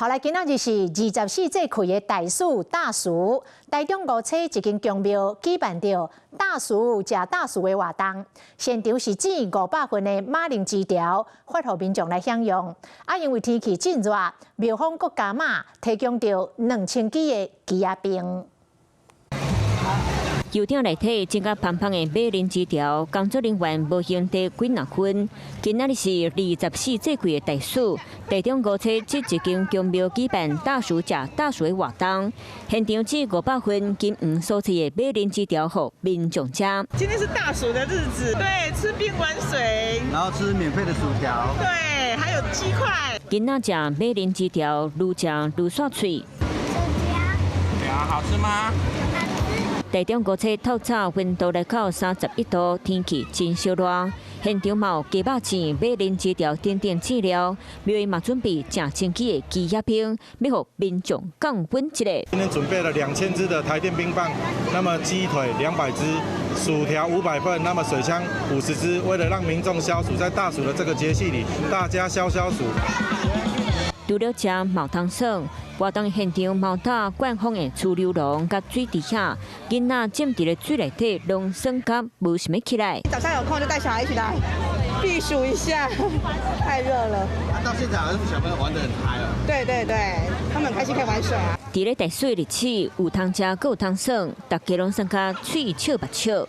後來今仔日是24節氣的大暑，台中5車一間宮廟舉辦着大暑吃大暑的活動，現場是整500份的馬鈴薯條，發予民眾來享用。因為天氣真熱，廟方閣加碼提供着2000支的雞仔冰。油桶內底裝甲芳芳的馬鈴薯條，工作人員無限地幾若分。今仔日是24節氣的大暑，台中5車這一間宮廟舉辦大暑吃大暑的活動，現場只500份金黃所製的馬鈴薯條，予民眾吃。今天是大暑的日子，對，吃冰玩水，然後吃免費的薯條，對，還有雞塊。囡仔吃馬鈴薯條，愈吃愈爽脆。對啊，好吃嗎？台中5車透早溫度來到31度，天氣真燒熱。現場有雞肉糋、馬鈴薯條等等飼料，廟宇嘛準備正清氣的雞鴨冰，要予民眾降溫一下。今天準備了2000支的台電冰棒，那麼雞腿200支，薯條500份，那麼水槍50支，為了讓民眾消暑，在大暑的這個節氣裡，大家消暑。除了吃毛湯爽，活動現場毛打灌風的豬流籠，甲水底下，囡仔浸在水內底，攏酸甲無想要起來。早上有空就帶小孩一起來避暑一下，太熱了。到現在好像小朋友玩得很嗨哦。對，他們很開心可以玩水啊。在咧大水日子，有湯吃，閣有湯爽，大家攏酸甲嘴笑目笑。